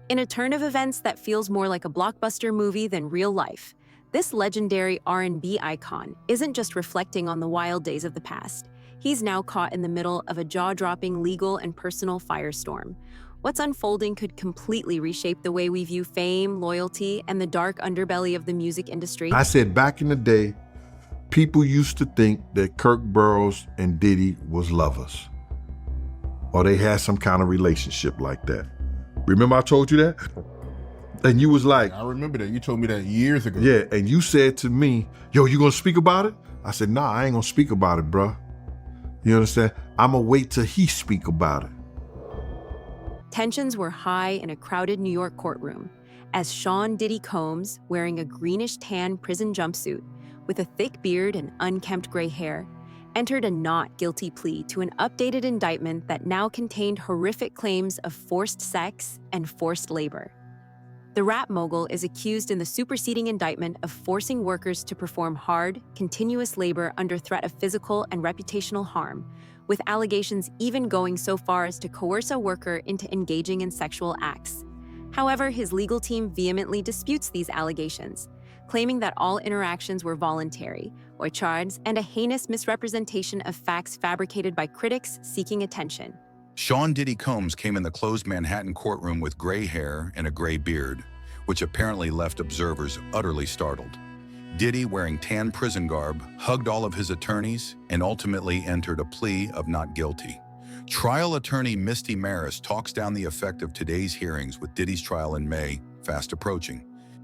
In a turn of events that feels more like a blockbuster movie than real life, this legendary R&B icon isn't just reflecting on the wild days of the past. He's now caught in the middle of a jaw-dropping legal and personal firestorm. What's unfolding could completely reshape the way we view fame, loyalty, and the dark underbelly of the music industry. I said back in the day, people used to think that Kirk Burroughs and Diddy was lovers, or they had some kind of relationship like that. Remember I told you that? And you was like, I remember that. You told me that years ago. yeah, and you said to me, yo, you gonna speak about it? I said, nah, I ain't gonna speak about it, bruh. You understand? I'm gonna wait till he speak about it. Tensions were high in a crowded New York courtroom as Sean Diddy Combs, wearing a greenish-tan prison jumpsuit with a thick beard and unkempt gray hair, entered a not guilty plea to an updated indictment that now contained horrific claims of forced sex and forced labor. The rap mogul is accused in the superseding indictment of forcing workers to perform hard, continuous labor under threat of physical and reputational harm, with allegations even going so far as to coerce a worker into engaging in sexual acts. However, his legal team vehemently disputes these allegations, claiming that all interactions were voluntary or charged and a heinous misrepresentation of facts fabricated by critics seeking attention. Sean Diddy Combs came in the closed Manhattan courtroom with gray hair and a gray beard, which apparently left observers utterly startled. Diddy, wearing tan prison garb, hugged all of his attorneys and ultimately entered a plea of not guilty. Trial attorney Misty Maris talks down the effect of today's hearings with Diddy's trial in May fast approaching.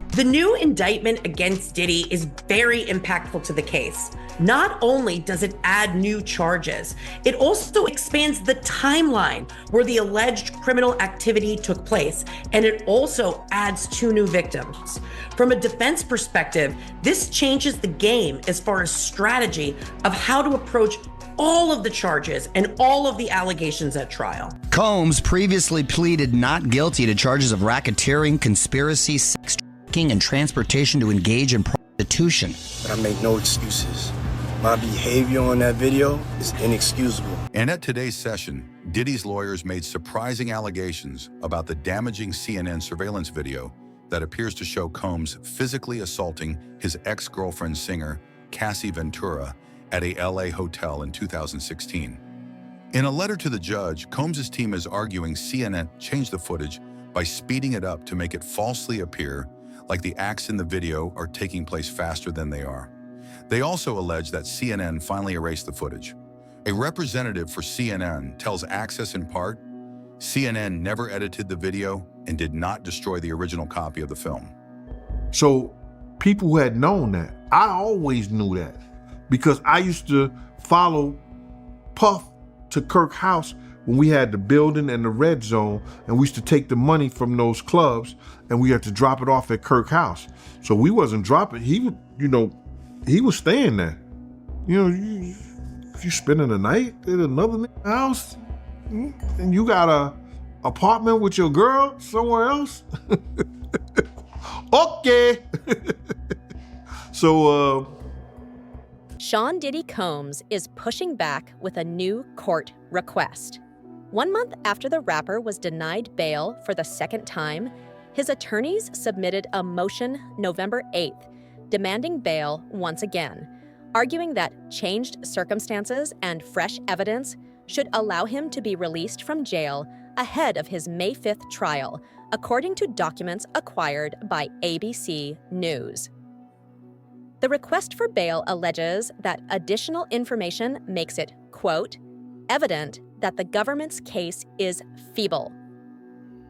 The new indictment against Diddy is very impactful to the case. Not only does it add new charges, it also expands the timeline where the alleged criminal activity took place, and it also adds 2 new victims. From a defense perspective, this changes the game as far as strategy of how to approach all of the charges and all of the allegations at trial. Combs previously pleaded not guilty to charges of racketeering, conspiracy, sex trafficking, and transportation to engage in prostitution. But I make no excuses. My behavior on that video is inexcusable. And at today's session, Diddy's lawyers made surprising allegations about the damaging CNN surveillance video that appears to show Combs physically assaulting his ex-girlfriend singer, Cassie Ventura, at a LA hotel in 2016. In a letter to the judge, Combs' team is arguing CNN changed the footage by speeding it up to make it falsely appear like the acts in the video are taking place faster than they are. They also allege that CNN finally erased the footage. A representative for CNN tells Access in part, CNN never edited the video and did not destroy the original copy of the film. So people who had known that, I always knew that because I used to follow Puff to Kirk's house when we had the building and the red zone, and we used to take the money from those clubs and we had to drop it off at Kirk's house. So we wasn't dropping, he would, he was staying there. If you spending the night at another house and you got a apartment with your girl somewhere else, okay. So, Sean Diddy Combs is pushing back with a new court request. 1 month after the rapper was denied bail for the second time, his attorneys submitted a motion November 8th demanding bail once again, arguing that changed circumstances and fresh evidence should allow him to be released from jail ahead of his May 5th trial, according to documents acquired by ABC News. The request for bail alleges that additional information makes it, quote, evident that the government's case is feeble.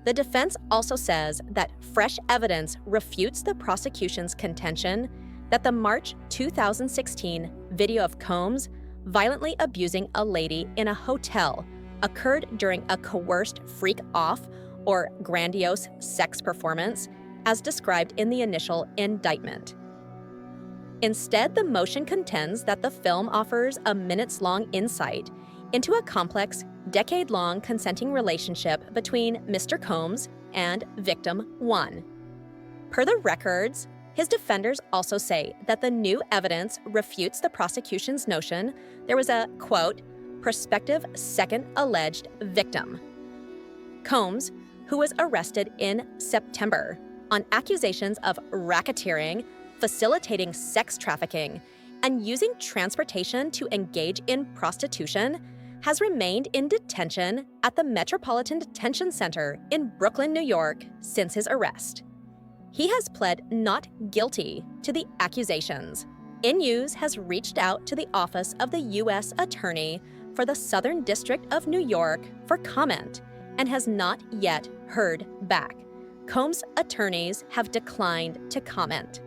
The defense also says that fresh evidence refutes the prosecution's contention that the March 2016 video of Combs violently abusing a lady in a hotel occurred during a coerced freak-off or grandiose sex performance, as described in the initial indictment. Instead, the motion contends that the film offers a minutes-long insight into a complex, decade-long consenting relationship between Mr. Combs and victim 1. Per the records, his defenders also say that the new evidence refutes the prosecution's notion there was a, quote, prospective second alleged victim. Combs, who was arrested in September on accusations of racketeering, facilitating sex trafficking, and using transportation to engage in prostitution, has remained in detention at the Metropolitan Detention Center in Brooklyn, New York, since his arrest. He has pled not guilty to the accusations. InNews has reached out to the Office of the U.S. Attorney for the Southern District of New York for comment and has not yet heard back. Combs' attorneys have declined to comment.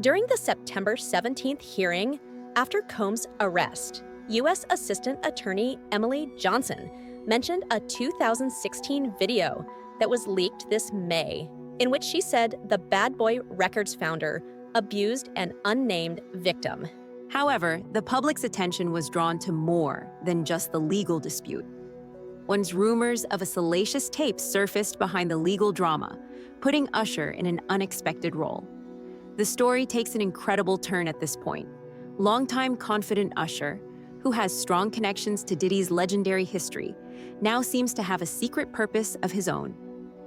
During the September 17th hearing, after Combs' arrest, U.S. Assistant Attorney Emily Johnson mentioned a 2016 video that was leaked this May, in which she said the Bad Boy Records founder abused an unnamed victim. However, the public's attention was drawn to more than just the legal dispute. Once rumors of a salacious tape surfaced behind the legal drama, putting Usher in an unexpected role. The story takes an incredible turn at this point. Longtime confidant Usher, who has strong connections to Diddy's legendary history, now seems to have a secret purpose of his own.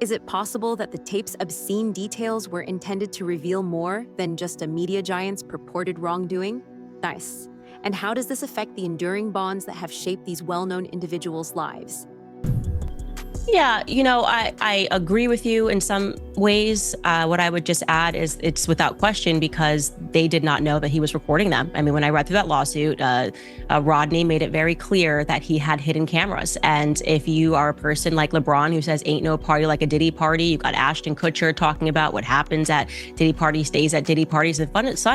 Is it possible that the tape's obscene details were intended to reveal more than just a media giant's purported wrongdoing? Nice. And how does this affect the enduring bonds that have shaped these well-known individuals' lives? Yeah, I agree with you in some ways. What I would just add is it's without question because they did not know that he was recording them. I mean, when I read through that lawsuit, Rodney made it very clear that he had hidden cameras. And if you are a person like LeBron who says ain't no party like a Diddy party, you've got Ashton Kutcher talking about what happens at Diddy party stays at Diddy parties. And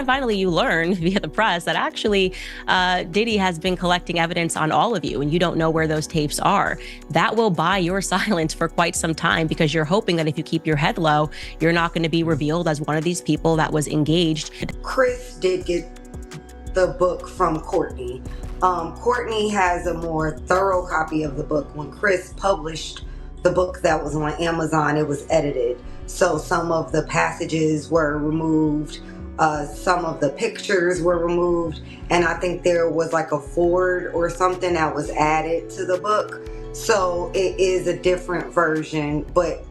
finally you learn via the press that actually Diddy has been collecting evidence on all of you and you don't know where those tapes are. That will buy your silence for quite some time because you're hoping that if you keep your head low, you're not going to be revealed as one of these people that was engaged. Chris did get the book from Courtney. Courtney has a more thorough copy of the book. When Chris published the book that was on Amazon, it was edited. So some of the passages were removed, some of the pictures were removed, and I think there was like a foreword or something that was added to the book. So it is a different version, but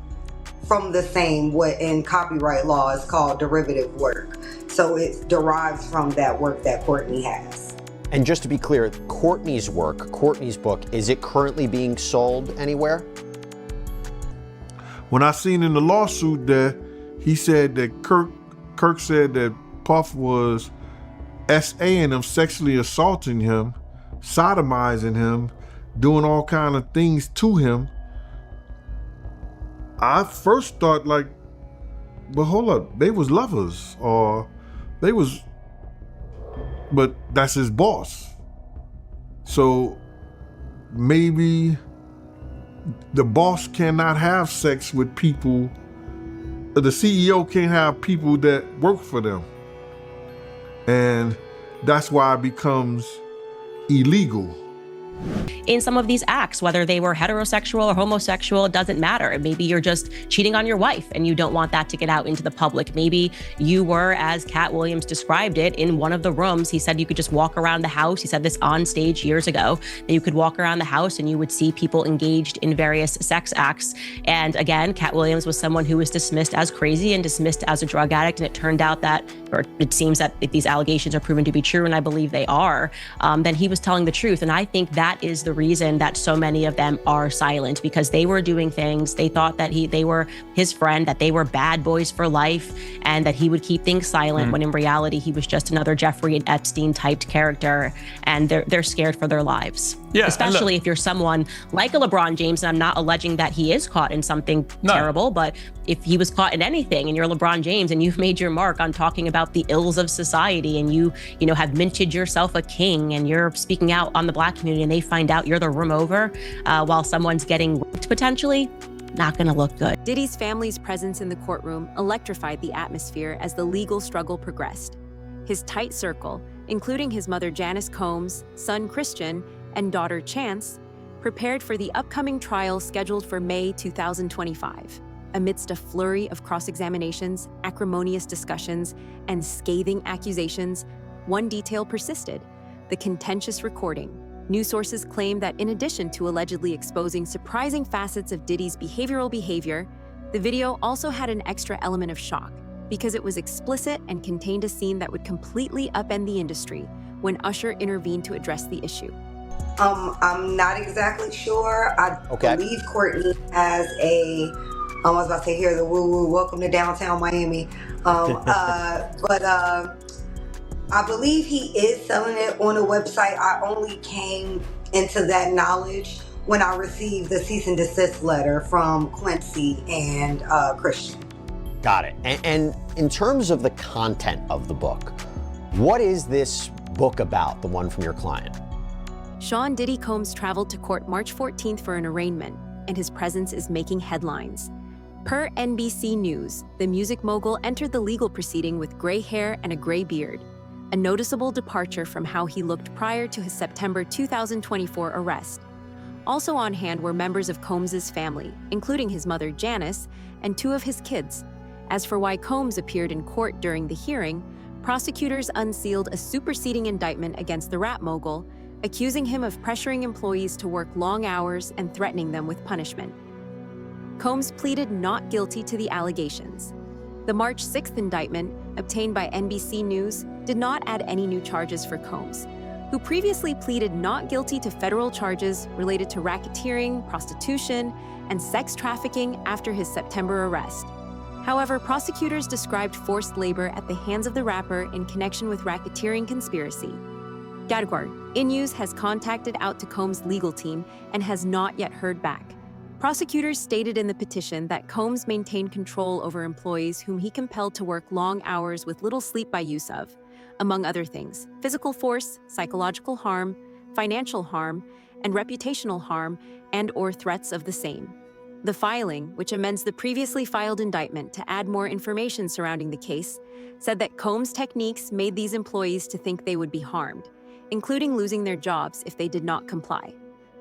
from the same, what in copyright law is called derivative work. So it derives from that work that Courtney has. And just to be clear, Courtney's work, Courtney's book, is it currently being sold anywhere? When I seen in the lawsuit that he said that Kirk said that Puff was SAing him, sexually assaulting him, sodomizing him, doing all kind of things to him, I first thought like, but hold up, they was lovers or they was, but that's his boss. So maybe the boss cannot have sex with people, the CEO can't have people that work for them. And that's why it becomes illegal. In some of these acts, whether they were heterosexual or homosexual, it doesn't matter. Maybe you're just cheating on your wife and you don't want that to get out into the public. Maybe you were, as Cat Williams described it, in one of the rooms. He said you could just walk around the house. He said this on stage years ago, that you could walk around the house and you would see people engaged in various sex acts. And again, Cat Williams was someone who was dismissed as crazy and dismissed as a drug addict. And it turned out that, or it seems that if these allegations are proven to be true, and I believe they are, then he was telling the truth. And I think that is the reason that so many of them are silent, because they were doing things. They thought that they were his friend, that they were bad boys for life, and that he would keep things silent, when in reality, he was just another Jeffrey Epstein typed character, and they're scared for their lives. Yeah, especially if you're someone like a LeBron James, and I'm not alleging that he is caught in something terrible, but if he was caught in anything and you're LeBron James and you've made your mark on talking about the ills of society and you have minted yourself a king and you're speaking out on the Black community and they find out you're the room over while someone's getting raped potentially, not gonna look good. Diddy's family's presence in the courtroom electrified the atmosphere as the legal struggle progressed. His tight circle, including his mother Janice Combs, son Christian, and daughter Chance, prepared for the upcoming trial scheduled for May 2025. Amidst a flurry of cross-examinations, acrimonious discussions, and scathing accusations, one detail persisted: the contentious recording. News sources claim that in addition to allegedly exposing surprising facets of Diddy's behavioral behavior, the video also had an extra element of shock because it was explicit and contained a scene that would completely upend the industry when Usher intervened to address the issue. I'm not exactly sure. I believe Courtney has I was about to say here the woo-woo, welcome to downtown Miami. But I believe he is selling it on a website. I only came into that knowledge when I received the cease and desist letter from Quincy and Christian. Got it. And in terms of the content of the book, what is this book about, the one from your client? Sean Diddy Combs traveled to court March 14th for an arraignment, and his presence is making headlines. Per NBC News, the music mogul entered the legal proceeding with gray hair and a gray beard, a noticeable departure from how he looked prior to his September 2024 arrest. Also on hand were members of Combs' family, including his mother Janice and two of his kids. As for why Combs appeared in court during the hearing, prosecutors unsealed a superseding indictment against the rap mogul, accusing him of pressuring employees to work long hours and threatening them with punishment. Combs pleaded not guilty to the allegations. The March 6th indictment, obtained by NBC News, did not add any new charges for Combs, who previously pleaded not guilty to federal charges related to racketeering, prostitution, and sex trafficking after his September arrest. However, prosecutors described forced labor at the hands of the rapper in connection with racketeering conspiracy. Gadgwar, In-Use has contacted out to Combs' legal team and has not yet heard back. Prosecutors stated in the petition that Combs maintained control over employees whom he compelled to work long hours with little sleep by use of, among other things, physical force, psychological harm, financial harm, and reputational harm and/or threats of the same. The filing, which amends the previously filed indictment to add more information surrounding the case, said that Combs' techniques made these employees to think they would be harmed, including losing their jobs if they did not comply.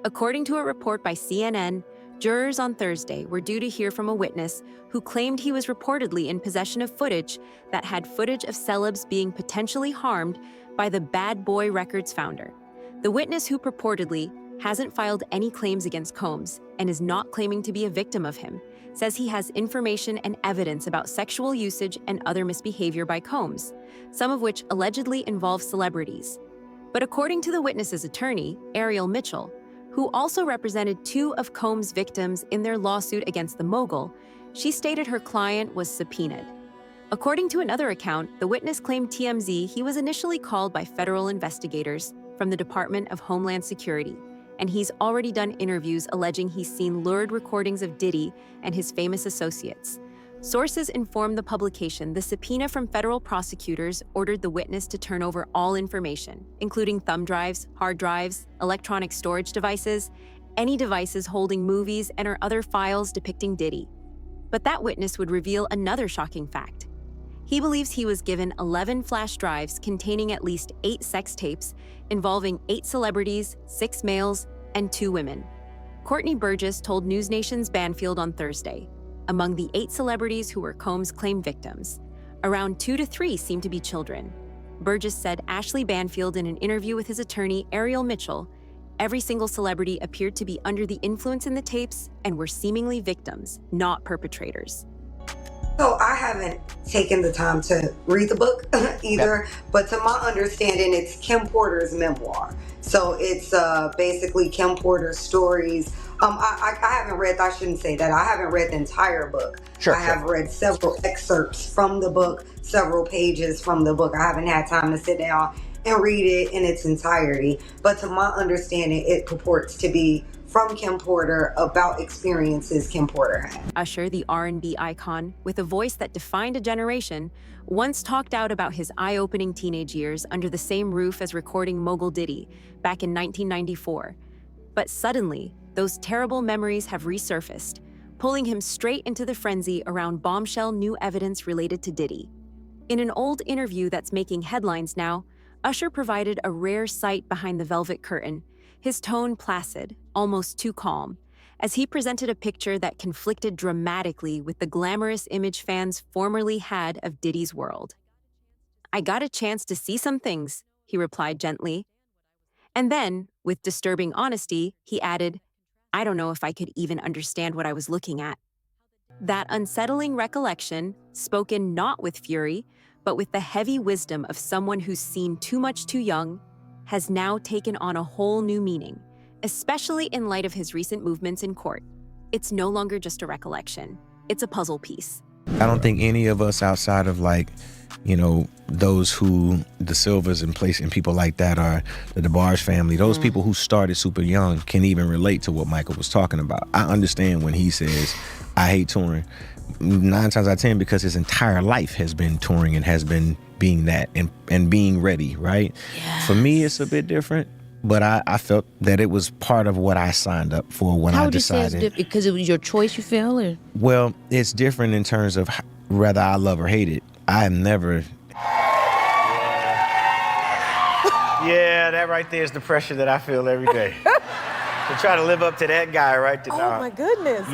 According to a report by CNN, jurors on Thursday were due to hear from a witness who claimed he was reportedly in possession of footage that had footage of celebs being potentially harmed by the Bad Boy Records founder. The witness, who purportedly hasn't filed any claims against Combs and is not claiming to be a victim of him, says he has information and evidence about sexual usage and other misbehavior by Combs, some of which allegedly involve celebrities. But according to the witness's attorney, Ariel Mitchell, who also represented two of Combs' victims in their lawsuit against the mogul, she stated her client was subpoenaed. According to another account, the witness claimed TMZ he was initially called by federal investigators from the Department of Homeland Security, and he's already done interviews alleging he's seen lurid recordings of Diddy and his famous associates. Sources informed the publication the subpoena from federal prosecutors ordered the witness to turn over all information, including thumb drives, hard drives, electronic storage devices, any devices holding movies and/or other files depicting Diddy. But that witness would reveal another shocking fact. He believes he was given 11 flash drives containing at least 8 sex tapes involving 8 celebrities, 6 males, and 2 women. Courtney Burgess told News Nation's Banfield on Thursday, among the 8 celebrities who were Combs' claimed victims, around 2 to 3 seemed to be children. Burgess said Ashley Banfield in an interview with his attorney, Ariel Mitchell, every single celebrity appeared to be under the influence in the tapes and were seemingly victims, not perpetrators. So I haven't taken the time to read the book either, but to my understanding, it's Kim Porter's memoir. So it's basically Kim Porter's stories. I haven't read, I shouldn't say that, I haven't read the entire book. I have read several excerpts from the book, several pages from the book. I haven't had time to sit down and read it in its entirety. But to my understanding, it purports to be from Kim Porter about experiences Kim Porter had. Usher, the R&B icon, with a voice that defined a generation, once talked out about his eye-opening teenage years under the same roof as recording mogul Diddy back in 1994. But suddenly, those terrible memories have resurfaced, pulling him straight into the frenzy around bombshell new evidence related to Diddy. In an old interview that's making headlines now, Usher provided a rare sight behind the velvet curtain, his tone placid, almost too calm, as he presented a picture that conflicted dramatically with the glamorous image fans formerly had of Diddy's world. "I got a chance to see some things," he replied gently. And then, with disturbing honesty, he added, "I don't know if I could even understand what I was looking at." That unsettling recollection, spoken not with fury, but with the heavy wisdom of someone who's seen too much too young, has now taken on a whole new meaning, especially in light of his recent movements in court. It's no longer just a recollection. It's a puzzle piece. I don't think any of us outside of those who, the Silvers and people like that, are the DeBarge family, those people who started super young can even relate to what Michael was talking about. I understand when he says, I hate touring. 9 times out of 10, because his entire life has been touring and has been being that and being ready, right? Yes. For me, it's a bit different, but I felt that it was part of what I signed up for when I decided. How would you say it's different? Because it was your choice, you feel? Or? Well, it's different in terms of whether I love or hate it. I have never... Yeah, that right there is the pressure that I feel every day. To try to live up to that guy right there. Oh my goodness.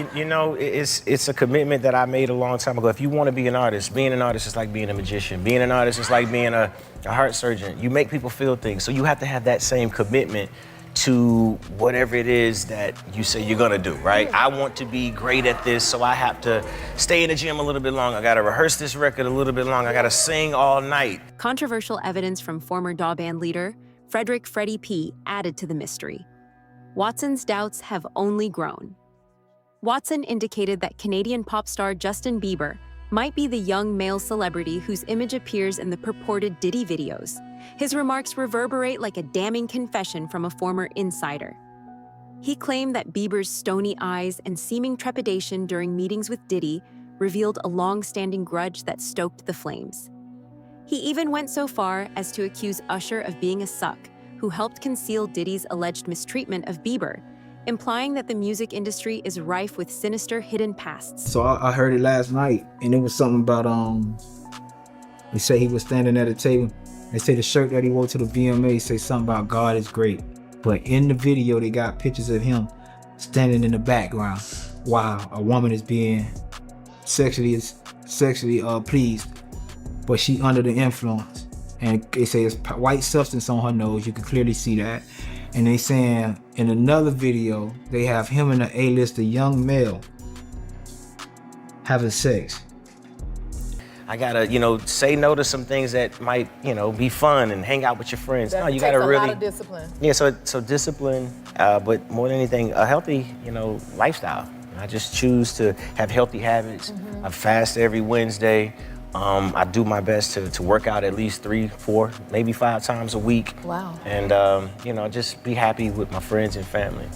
It's a commitment that I made a long time ago. If you want to be an artist, being an artist is like being a magician. Being an artist is like being a heart surgeon. You make people feel things. So you have to have that same commitment to whatever it is that you say you're gonna do, right? I want to be great at this, so I have to stay in the gym a little bit longer. I gotta rehearse this record a little bit longer. I gotta sing all night. Controversial evidence from former Daw Band leader Frederick Freddie P. added to the mystery. Watson's doubts have only grown. Watson indicated that Canadian pop star Justin Bieber might be the young male celebrity whose image appears in the purported Diddy videos. His remarks reverberate like a damning confession from a former insider. He claimed that Bieber's stony eyes and seeming trepidation during meetings with Diddy revealed a long-standing grudge that stoked the flames. He even went so far as to accuse Usher of being a suck who helped conceal Diddy's alleged mistreatment of Bieber, implying that the music industry is rife with sinister hidden pasts. So I heard it last night, and it was something about, they say he was standing at a table. They say the shirt that he wore to the VMA say something about God is great. But in the video, they got pictures of him standing in the background while a woman is being sexually pleased, but she under the influence. And they say it's white substance on her nose. You can clearly see that. And they saying in another video, they have him and an A-lister young male having sex. I gotta, say no to some things that might, be fun and hang out with your friends. That no, you takes gotta a really. lot of discipline. Yeah, so discipline, but more than anything, a healthy, lifestyle. I just choose to have healthy habits. I fast every Wednesday. I do my best to work out at least 3, 4, maybe 5 times a week. Wow. And, just be happy with my friends and family.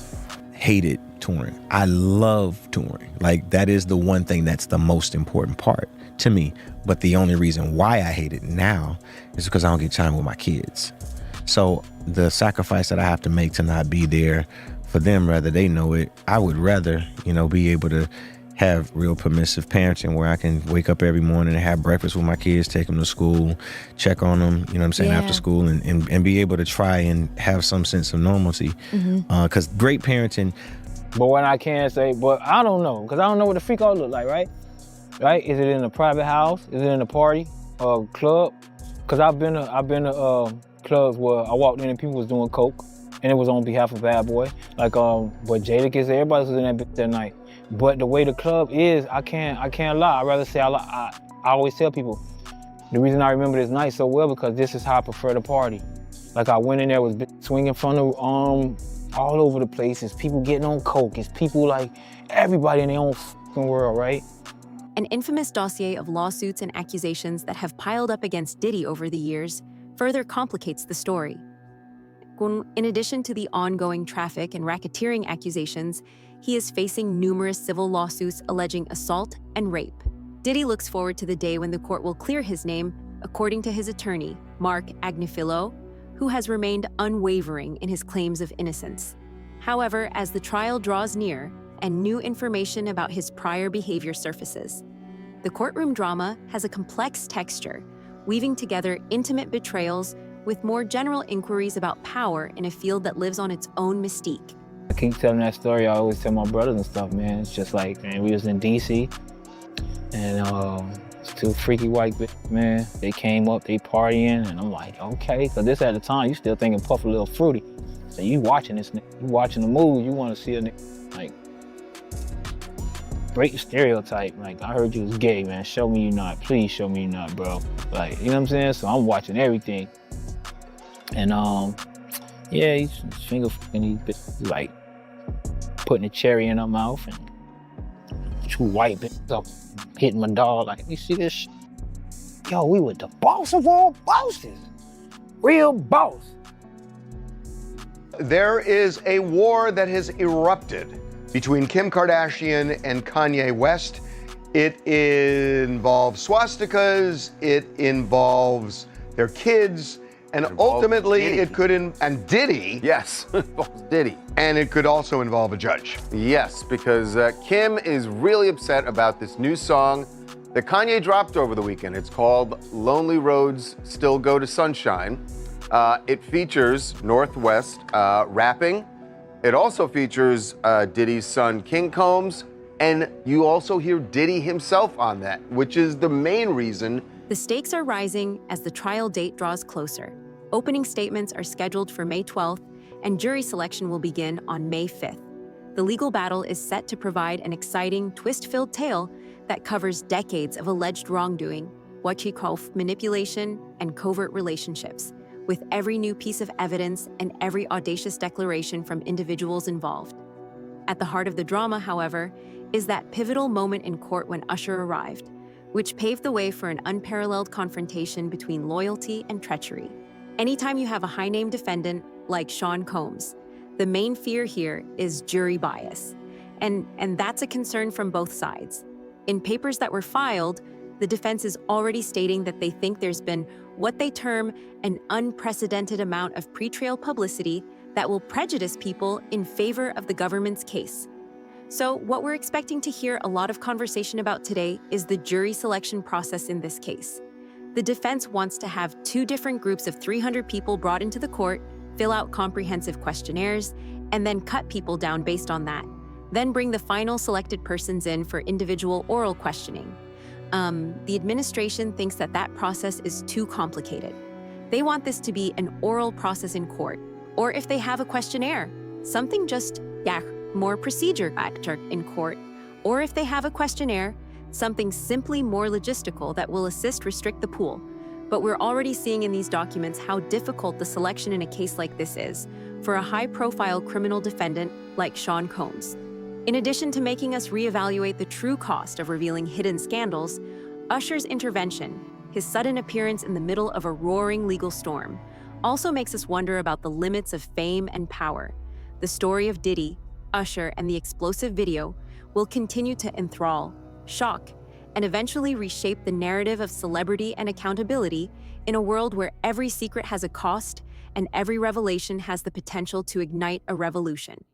Hated touring. I love touring. Like, that is the one thing that's the most important part to me. But the only reason why I hate it now is because I don't get time with my kids. So the sacrifice that I have to make to not be there for them, whether they know it, I would rather, be able to have real permissive parenting where I can wake up every morning and have breakfast with my kids, take them to school, check on them, after school, and be able to try and have some sense of normalcy. Because great parenting. But what I can say, but I don't know, because I don't know what the freak out look like, right? Right? Is it in a private house? Is it in a party or club? Because I've been to clubs where I walked in and people was doing coke, and it was on behalf of Bad Boy. Like, but Jadakiss, everybody was in that bitch that night. But the way the club is, I can't lie. I'd rather say I always tell people, the reason I remember this night so well because this is how I prefer to party. Like, I went in there, was swinging from the all over the place. It's people getting on coke. It's people like everybody in their own fucking world, right? An infamous dossier of lawsuits and accusations that have piled up against Diddy over the years further complicates the story. In addition to the ongoing traffic and racketeering accusations, he is facing numerous civil lawsuits alleging assault and rape. Diddy looks forward to the day when the court will clear his name, according to his attorney, Mark Agnifilo, who has remained unwavering in his claims of innocence. However, as the trial draws near and new information about his prior behavior surfaces, the courtroom drama has a complex texture, weaving together intimate betrayals with more general inquiries about power in a field that lives on its own mystique. I keep telling that story. I always tell my brothers and stuff, man. It's just like, man, we was in D.C. and it's 2 freaky white bitches, man. They came up, they partying, and I'm like, okay. So this at the time, you still thinking Puff a little fruity. So you watching this nigga, you watching the movies, you want to see a nigga, like, break the stereotype. Like, I heard you was gay, man. Show me you not. Please show me you not, bro. Like, you know what I'm saying? So I'm watching everything. And, yeah, he's finger fucking, he's like putting a cherry in her mouth and two white bitches up hitting my dog. Like, you see this shit? Yo, we were the boss of all bosses. Real boss. There is a war that has erupted between Kim Kardashian and Kanye West. It involves swastikas, it involves their kids, and ultimately Diddy. it could, and Diddy. Yes, Diddy. And it could also involve a judge. Yes, because Kim is really upset about this new song that Kanye dropped over the weekend. It's called Lonely Roads Still Go to Sunshine. It features Northwest rapping. It also features Diddy's son, King Combs, and you also hear Diddy himself on that, which is the main reason. The stakes are rising as the trial date draws closer. Opening statements are scheduled for May 12th, and jury selection will begin on May 5th. The legal battle is set to provide an exciting, twist-filled tale that covers decades of alleged wrongdoing, what he calls manipulation, and covert relationships, with every new piece of evidence and every audacious declaration from individuals involved. At the heart of the drama, however, is that pivotal moment in court when Usher arrived, which paved the way for an unparalleled confrontation between loyalty and treachery. Anytime you have a high-name defendant like Sean Combs, the main fear here is jury bias. And that's a concern from both sides. In papers that were filed, the defense is already stating that they think there's been what they term an unprecedented amount of pre-trial publicity that will prejudice people in favor of the government's case. So what we're expecting to hear a lot of conversation about today is the jury selection process in this case. The defense wants to have two different groups of 300 people brought into the court, fill out comprehensive questionnaires, and then cut people down based on that. Then bring the final selected persons in for individual oral questioning. The administration thinks that process is too complicated. They want this to be an oral process in court, or if they have a questionnaire, something just, more procedure in court, or if they have a questionnaire, something simply more logistical that will assist restrict the pool. But we're already seeing in these documents how difficult the selection in a case like this is for a high-profile criminal defendant like Sean Combs. In addition to making us reevaluate the true cost of revealing hidden scandals, Usher's intervention, his sudden appearance in the middle of a roaring legal storm, also makes us wonder about the limits of fame and power. The story of Diddy, Usher, and the explosive video will continue to enthrall, shock, and eventually reshape the narrative of celebrity and accountability in a world where every secret has a cost and every revelation has the potential to ignite a revolution.